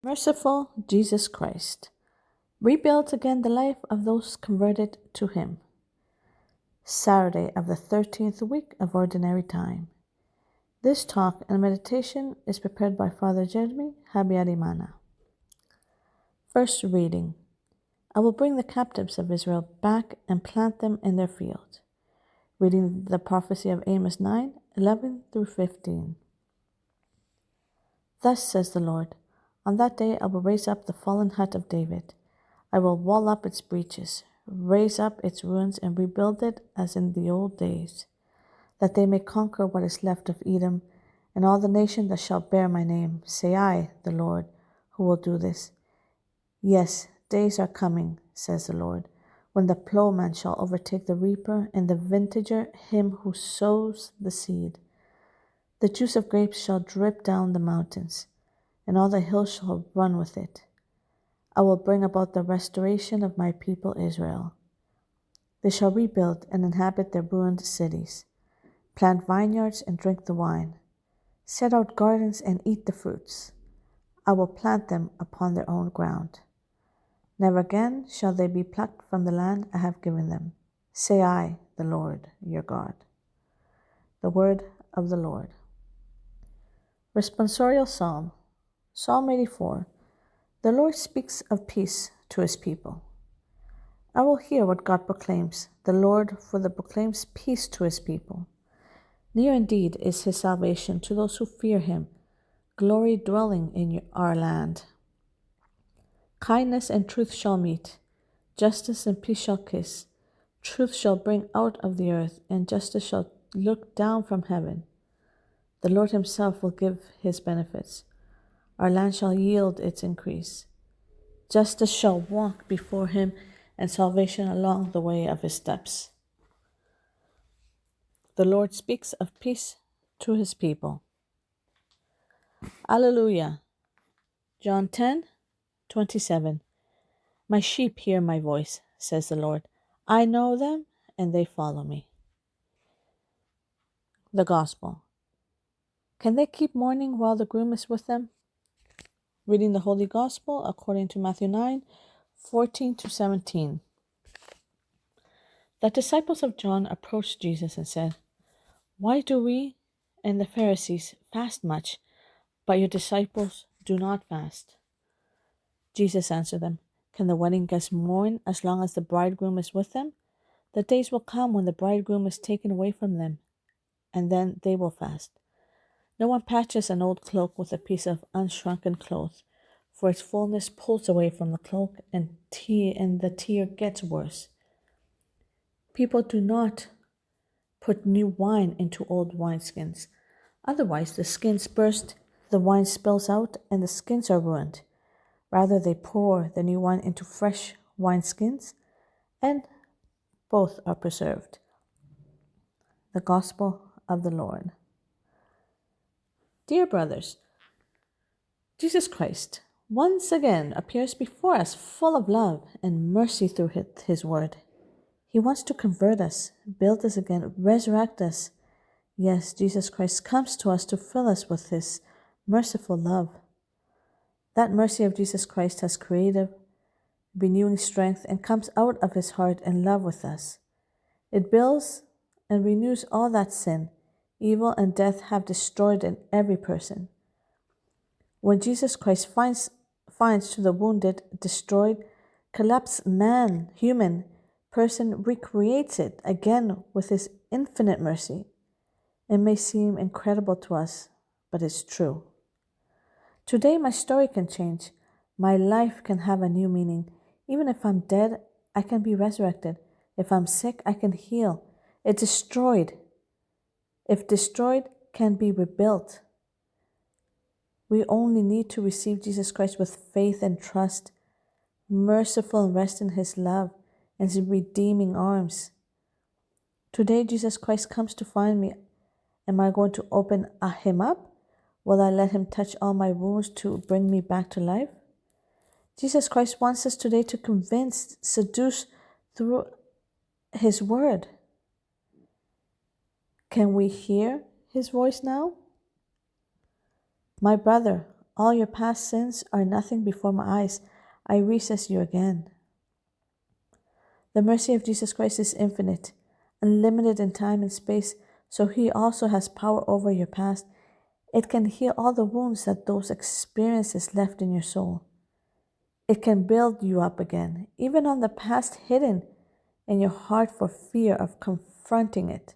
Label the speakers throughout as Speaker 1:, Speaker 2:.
Speaker 1: Merciful Jesus Christ, rebuild again the life of those converted to Him. Saturday of the 13th week of Ordinary Time. This talk and meditation is prepared by Father Jeremy Habyarimana. First reading. I will bring the captives of Israel back and plant them in their field. Reading the prophecy of Amos 9:11 through 15. Thus says the Lord, on that day I will raise up the fallen hut of David. I will wall up its breaches, raise up its ruins, and rebuild it as in the old days, that they may conquer what is left of Edom, and all the nation that shall bear my name. Say I, the Lord, who will do this. Yes, days are coming, says the Lord, when the plowman shall overtake the reaper, and the vintager him who sows the seed. The juice of grapes shall drip down the mountains, and all the hills shall run with it. I will bring about the restoration of my people Israel. They shall rebuild and inhabit their ruined cities, plant vineyards and drink the wine, set out gardens and eat the fruits. I will plant them upon their own ground. Never again shall they be plucked from the land I have given them. Say I, the Lord, your God. The word of the Lord. Responsorial Psalm. Psalm 84. The Lord speaks of peace to his people. I will hear what God proclaims. The Lord for the proclaims peace to his people. Near indeed is his salvation to those who fear him, glory dwelling in our land. Kindness and truth shall meet, justice and peace shall kiss. Truth shall bring out of the earth, and justice shall look down from heaven. The Lord himself will give his benefits. Our land shall yield its increase. Justice shall walk before him, and salvation along the way of his steps. The Lord speaks of peace to his people. Alleluia. John 10:27. My sheep hear my voice, says the Lord. I know them, and they follow me. The Gospel. Can they keep mourning while the groom is with them? Reading the Holy Gospel according to Matthew 9:14-17. The disciples of John approached Jesus and said, Why do we and the Pharisees fast much, but your disciples do not fast? Jesus answered them, Can the wedding guests mourn as long as the bridegroom is with them? The days will come when the bridegroom is taken away from them, and then they will fast. No one patches an old cloak with a piece of unshrunken cloth, for its fullness pulls away from the cloak, and the tear gets worse. People do not put new wine into old wineskins. Otherwise, the skins burst, the wine spills out, and the skins are ruined. Rather, they pour the new wine into fresh wineskins, and both are preserved. The Gospel of the Lord. Dear brothers, Jesus Christ once again appears before us full of love and mercy through his word. He wants to convert us, build us again, resurrect us. Yes, Jesus Christ comes to us to fill us with his merciful love. That mercy of Jesus Christ has creative, renewing strength and comes out of his heart and love with us. It builds and renews all that sin, evil, and death have destroyed in every person. When Jesus Christ finds to the wounded, destroyed, collapsed human person, recreates it again with his infinite mercy. It may seem incredible to us, but it's true. Today my story can change. My life can have a new meaning. Even if I'm dead, I can be resurrected. If I'm sick, I can heal. It's destroyed. If destroyed, can be rebuilt. We only need to receive Jesus Christ with faith and trust, merciful and rest in his love and his redeeming arms. Today Jesus Christ comes to find me. Am I going to open him up? Will I let him touch all my wounds to bring me back to life? Jesus Christ wants us today to convince, seduce through his word. Can we hear his voice now? My brother, All your past sins are nothing before my eyes. I recess you again. The mercy of Jesus Christ is infinite, unlimited in time and space, so He also has power over your past. It can heal all the wounds that those experiences left in your soul. It can build you up again, even on the past hidden in your heart for fear of confronting it.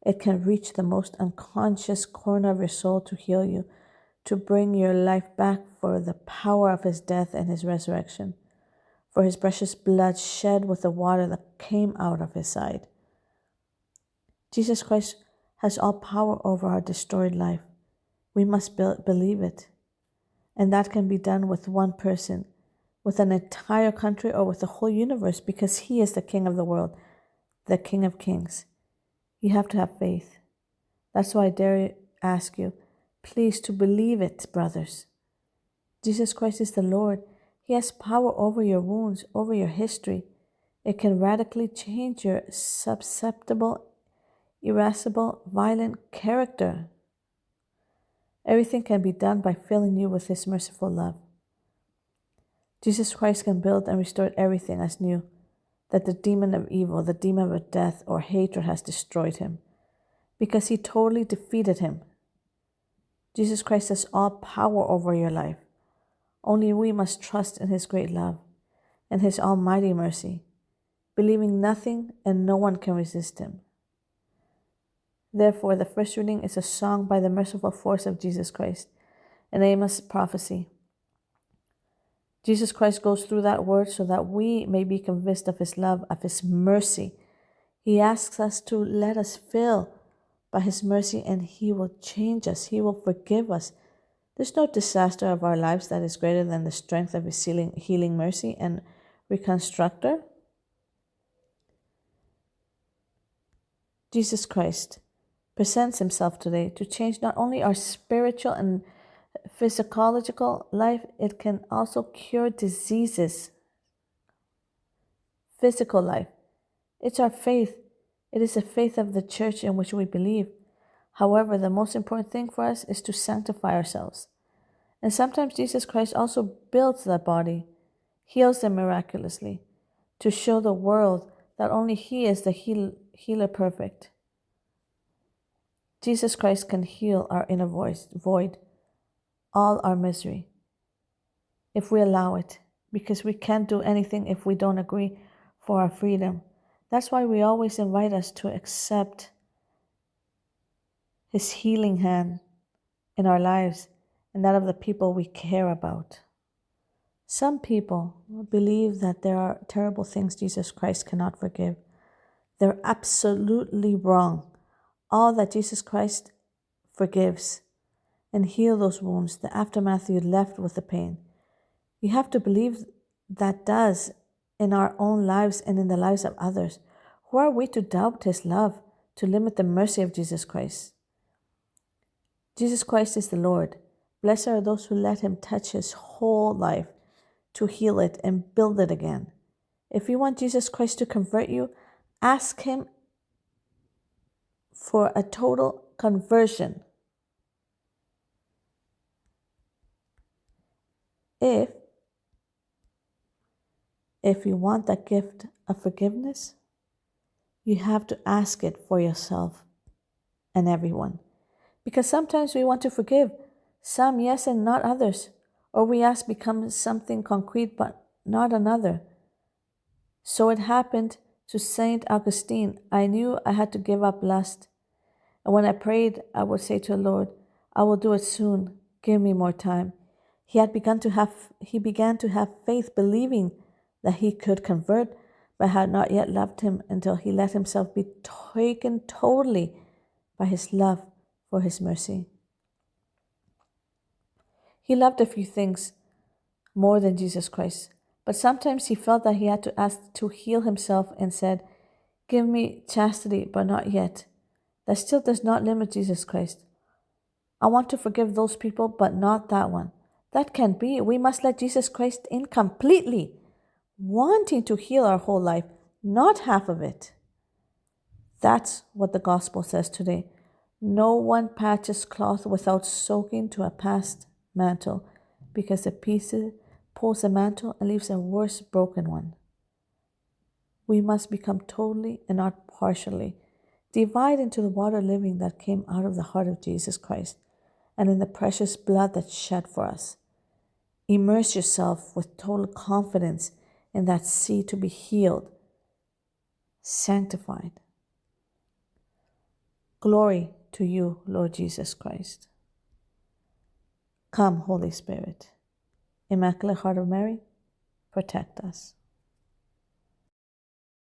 Speaker 1: It can reach the most unconscious corner of your soul to heal you, to bring your life back for the power of His death and His resurrection, for His precious blood shed with the water that came out of His side. Jesus Christ has all power over our destroyed life. We must believe it. And that can be done with one person, with an entire country, or with the whole universe, because He is the King of the world, the King of Kings. You have to have faith. That's why I dare ask you, please, to believe it, brothers. Jesus Christ is the Lord. He has power over your wounds, over your history. It can radically change your susceptible, irascible, violent character. Everything can be done by filling you with His merciful love. Jesus Christ can build and restore everything as new that the demon of evil, the demon of death or hatred has destroyed him, because He totally defeated him. Jesus Christ has all power over your life. Only we must trust in His great love and His almighty mercy, believing nothing and no one can resist Him. Therefore, the first reading is a song by the merciful force of Jesus Christ, an Amos prophecy. Jesus Christ goes through that word so that we may be convinced of His love, of His mercy. He asks us to let us fill by His mercy, and He will change us. He will forgive us. There's no disaster of our lives that is greater than the strength of His healing mercy and reconstructor. Jesus Christ presents Himself today to change not only our spiritual and physiological life, it can also cure diseases. Physical life. It's our faith. It is the faith of the church in which we believe. However, the most important thing for us is to sanctify ourselves. And sometimes Jesus Christ also builds that body, heals them miraculously, to show the world that only He is the healer perfect. Jesus Christ can heal our inner void, all our misery, if we allow it, because we can't do anything if we don't agree for our freedom. That's why we always invite us to accept His healing hand in our lives and that of the people we care about. Some people believe that there are terrible things Jesus Christ cannot forgive. They're absolutely wrong. All that Jesus Christ forgives and heal those wounds, the aftermath you left with the pain. You have to believe that does in our own lives and in the lives of others. Who are we to doubt His love, to limit the mercy of Jesus Christ? Jesus Christ is the Lord. Blessed are those who let Him touch His whole life to heal it and build it again. If you want Jesus Christ to convert you, ask Him for a total conversion. If you want that gift of forgiveness, you have to ask it for yourself and everyone. Because sometimes we want to forgive, some yes and not others. Or we ask becomes something concrete but not another. So it happened to Saint Augustine. I knew I had to give up lust. And when I prayed, I would say to the Lord, I will do it soon. Give me more time. He began to have faith, believing that he could convert, but had not yet loved Him until he let himself be taken totally by His love for His mercy. He loved a few things more than Jesus Christ, but sometimes he felt that he had to ask to heal himself and said, give me chastity, but not yet. That still does not limit Jesus Christ. I want to forgive those people, but not that one. That can't be. We must let Jesus Christ in completely, wanting to heal our whole life, not half of it. That's what the gospel says today. No one patches cloth without soaking to a past mantle, because the piece pulls the mantle and leaves a worse broken one. We must become totally and not partially. Divide into the water living that came out of the heart of Jesus Christ and in the precious blood that's shed for us. Immerse yourself with total confidence in that sea to be healed, sanctified. Glory to you, Lord Jesus Christ. Come, Holy Spirit. Immaculate Heart of Mary, protect us.